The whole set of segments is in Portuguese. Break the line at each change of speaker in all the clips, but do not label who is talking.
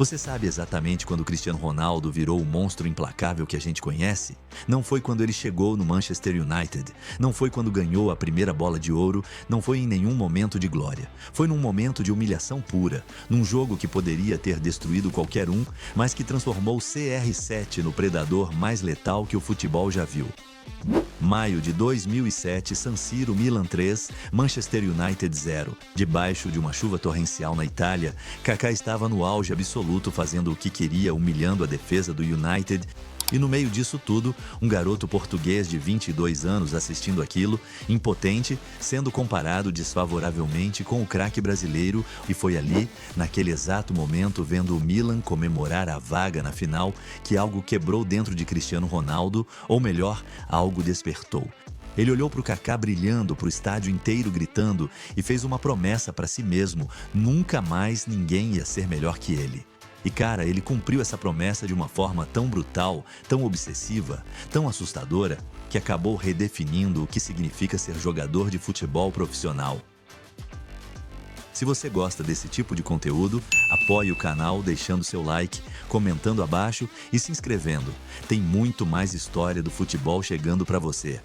Você sabe exatamente quando Cristiano Ronaldo virou o monstro implacável que a gente conhece? Não foi quando ele chegou no Manchester United, não foi quando ganhou a primeira bola de ouro, não foi em nenhum momento de glória. Foi num momento de humilhação pura, num jogo que poderia ter destruído qualquer um, mas que transformou CR7 no predador mais letal que o futebol já viu. Maio de 2007, San Siro, Milan 3, Manchester United 0. Debaixo de uma chuva torrencial na Itália, Kaká estava no auge absoluto, fazendo o que queria, humilhando a defesa do United. E no meio disso tudo, um garoto português de 22 anos assistindo aquilo, impotente, sendo comparado desfavoravelmente com o craque brasileiro, e foi ali, naquele exato momento, vendo o Milan comemorar a vaga na final, que algo quebrou dentro de Cristiano Ronaldo, ou melhor, algo despertou. Ele olhou para o Kaká brilhando, para o estádio inteiro gritando, e fez uma promessa para si mesmo: nunca mais ninguém ia ser melhor que ele. E cara, ele cumpriu essa promessa de uma forma tão brutal, tão obsessiva, tão assustadora, que acabou redefinindo o que significa ser jogador de futebol profissional. Se você gosta desse tipo de conteúdo, apoie o canal deixando seu like, comentando abaixo e se inscrevendo. Tem muito mais história do futebol chegando para você.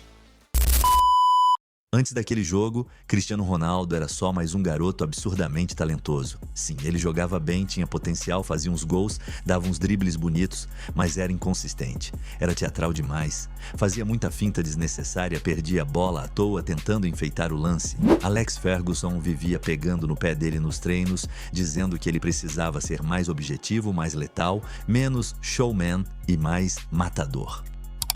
Antes daquele jogo, Cristiano Ronaldo era só mais um garoto absurdamente talentoso. Sim, ele jogava bem, tinha potencial, fazia uns gols, dava uns dribles bonitos, mas era inconsistente. Era teatral demais. Fazia muita finta desnecessária, perdia a bola à toa tentando enfeitar o lance. Alex Ferguson vivia pegando no pé dele nos treinos, dizendo que ele precisava ser mais objetivo, mais letal, menos showman e mais matador.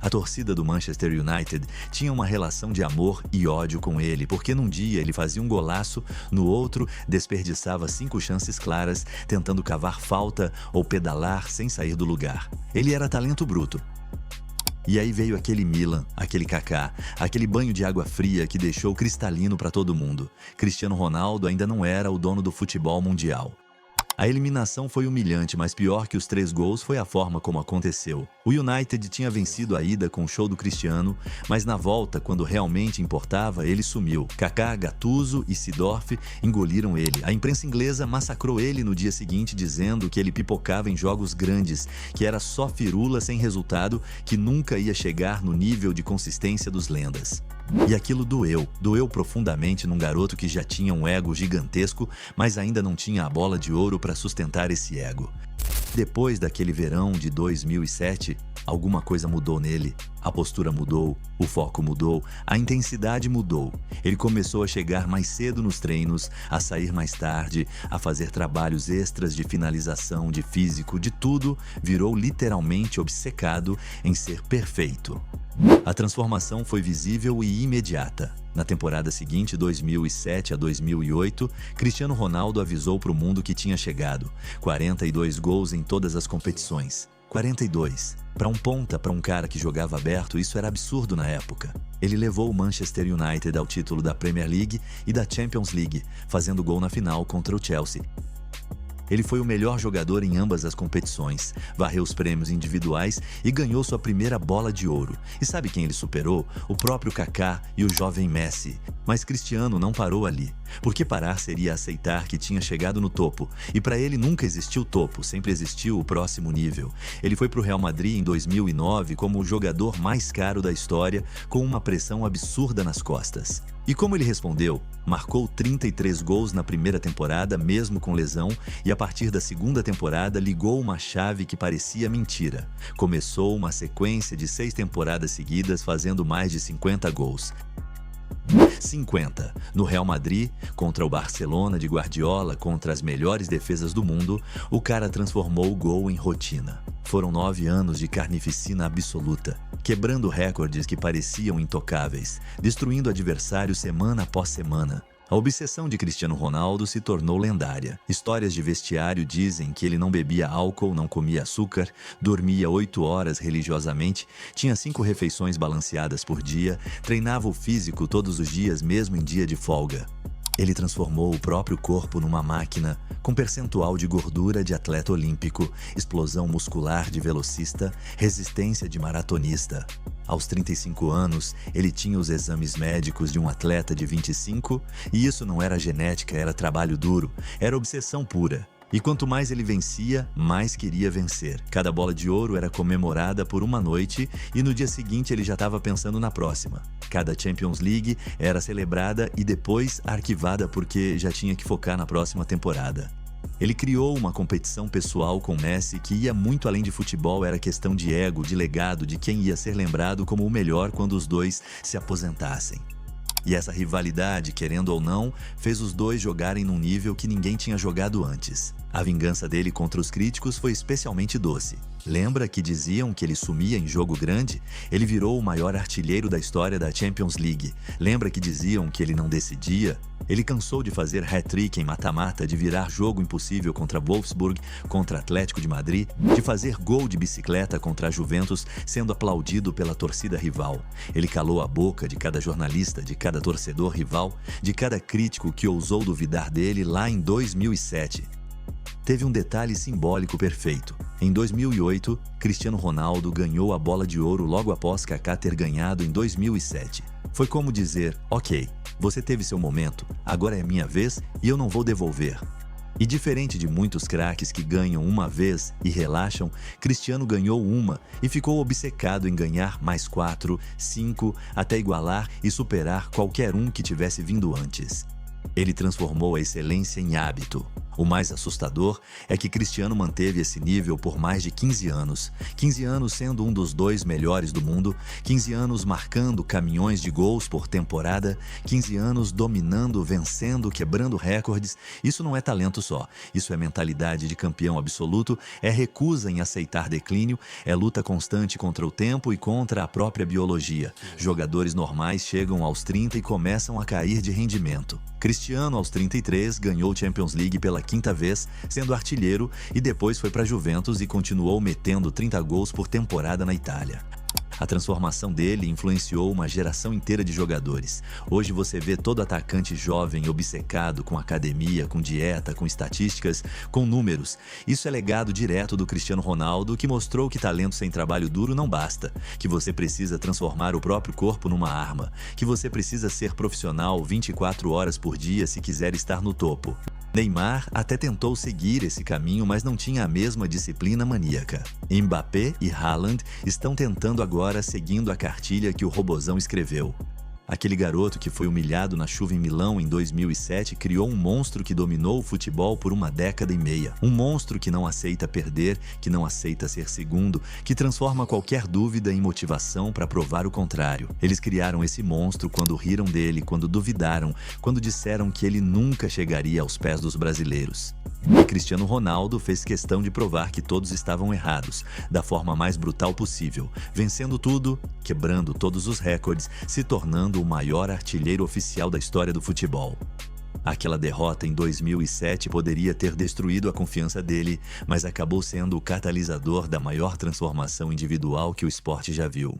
A torcida do Manchester United tinha uma relação de amor e ódio com ele, porque num dia ele fazia um golaço, no outro desperdiçava 5 chances claras, tentando cavar falta ou pedalar sem sair do lugar. Ele era talento bruto. E aí veio aquele Milan, aquele Kaká, aquele banho de água fria que deixou cristalino para todo mundo. Cristiano Ronaldo ainda não era o dono do futebol mundial. A eliminação foi humilhante, mas pior que os 3 gols foi a forma como aconteceu. O United tinha vencido a ida com o show do Cristiano, mas na volta, quando realmente importava, ele sumiu. Kaká, Gattuso e Seedorf engoliram ele. A imprensa inglesa massacrou ele no dia seguinte, dizendo que ele pipocava em jogos grandes, que era só firula sem resultado, que nunca ia chegar no nível de consistência dos lendas. E aquilo doeu profundamente num garoto que já tinha um ego gigantesco, mas ainda não tinha a bola de ouro para sustentar esse ego. Depois daquele verão de 2007, alguma coisa mudou nele. A postura mudou, o foco mudou, a intensidade mudou. Ele começou a chegar mais cedo nos treinos, a sair mais tarde, a fazer trabalhos extras de finalização, de físico, de tudo. Virou literalmente obcecado em ser perfeito. A transformação foi visível e imediata. Na temporada seguinte, 2007 a 2008, Cristiano Ronaldo avisou para o mundo que tinha chegado. 42 gols em todas as competições. 42. Para um ponta, para um cara que jogava aberto, isso era absurdo na época. Ele levou o Manchester United ao título da Premier League e da Champions League, fazendo gol na final contra o Chelsea. Ele foi o melhor jogador em ambas as competições, varreu os prêmios individuais e ganhou sua primeira bola de ouro. E sabe quem ele superou? O próprio Kaká e o jovem Messi. Mas Cristiano não parou ali, porque parar seria aceitar que tinha chegado no topo. E para ele nunca existiu topo, sempre existiu o próximo nível. Ele foi para o Real Madrid em 2009 como o jogador mais caro da história, com uma pressão absurda nas costas. E como ele respondeu? Marcou 33 gols na primeira temporada, mesmo com lesão, e a partir da segunda temporada ligou uma chave que parecia mentira. Começou uma sequência de 6 temporadas seguidas fazendo mais de 50 gols. 50. No Real Madrid, contra o Barcelona de Guardiola, contra as melhores defesas do mundo, o cara transformou o gol em rotina. Foram 9 anos de carnificina absoluta, quebrando recordes que pareciam intocáveis, destruindo adversários semana após semana. A obsessão de Cristiano Ronaldo se tornou lendária. Histórias de vestiário dizem que ele não bebia álcool, não comia açúcar, dormia 8 horas religiosamente, tinha 5 refeições balanceadas por dia, treinava o físico todos os dias, mesmo em dia de folga. Ele transformou o próprio corpo numa máquina, com percentual de gordura de atleta olímpico, explosão muscular de velocista, resistência de maratonista. Aos 35 anos, ele tinha os exames médicos de um atleta de 25, e isso não era genética, era trabalho duro, era obsessão pura. E quanto mais ele vencia, mais queria vencer. Cada bola de ouro era comemorada por uma noite e no dia seguinte ele já estava pensando na próxima. Cada Champions League era celebrada e depois arquivada porque já tinha que focar na próxima temporada. Ele criou uma competição pessoal com Messi que ia muito além de futebol, era questão de ego, de legado, de quem ia ser lembrado como o melhor quando os dois se aposentassem. E essa rivalidade, querendo ou não, fez os dois jogarem num nível que ninguém tinha jogado antes. A vingança dele contra os críticos foi especialmente doce. Lembra que diziam que ele sumia em jogo grande? Ele virou o maior artilheiro da história da Champions League. Lembra que diziam que ele não decidia? Ele cansou de fazer hat-trick em mata-mata, de virar jogo impossível contra Wolfsburg, contra Atlético de Madrid, de fazer gol de bicicleta contra a Juventus, sendo aplaudido pela torcida rival. Ele calou a boca de cada jornalista, de cada torcedor rival, de cada crítico que ousou duvidar dele lá em 2007. Teve um detalhe simbólico perfeito. Em 2008, Cristiano Ronaldo ganhou a Bola de Ouro logo após Kaká ter ganhado em 2007. Foi como dizer, ok, você teve seu momento, agora é minha vez e eu não vou devolver. E diferente de muitos craques que ganham uma vez e relaxam, Cristiano ganhou uma e ficou obcecado em ganhar mais 4, 5, até igualar e superar qualquer um que tivesse vindo antes. Ele transformou a excelência em hábito. O mais assustador é que Cristiano manteve esse nível por mais de 15 anos. 15 anos sendo um dos 2 melhores do mundo, 15 anos marcando caminhões de gols por temporada, 15 anos dominando, vencendo, quebrando recordes. Isso não é talento só, isso é mentalidade de campeão absoluto, é recusa em aceitar declínio, é luta constante contra o tempo e contra a própria biologia. Jogadores normais chegam aos 30 e começam a cair de rendimento. Cristiano, aos 33, ganhou Champions League pela 5ª vez, sendo artilheiro, e depois foi para a Juventus e continuou metendo 30 gols por temporada na Itália. A transformação dele influenciou uma geração inteira de jogadores. Hoje você vê todo atacante jovem obcecado com academia, com dieta, com estatísticas, com números. Isso é legado direto do Cristiano Ronaldo, que mostrou que talento sem trabalho duro não basta, que você precisa transformar o próprio corpo numa arma, que você precisa ser profissional 24 horas por dia se quiser estar no topo. Neymar até tentou seguir esse caminho, mas não tinha a mesma disciplina maníaca. Mbappé e Haaland estão tentando agora seguindo a cartilha que o Robozão escreveu. Aquele garoto que foi humilhado na chuva em Milão em 2007 criou um monstro que dominou o futebol por uma década e meia. Um monstro que não aceita perder, que não aceita ser segundo, que transforma qualquer dúvida em motivação para provar o contrário. Eles criaram esse monstro quando riram dele, quando duvidaram, quando disseram que ele nunca chegaria aos pés dos brasileiros. E Cristiano Ronaldo fez questão de provar que todos estavam errados, da forma mais brutal possível, vencendo tudo, quebrando todos os recordes, se tornando o maior artilheiro oficial da história do futebol. Aquela derrota em 2007 poderia ter destruído a confiança dele, mas acabou sendo o catalisador da maior transformação individual que o esporte já viu.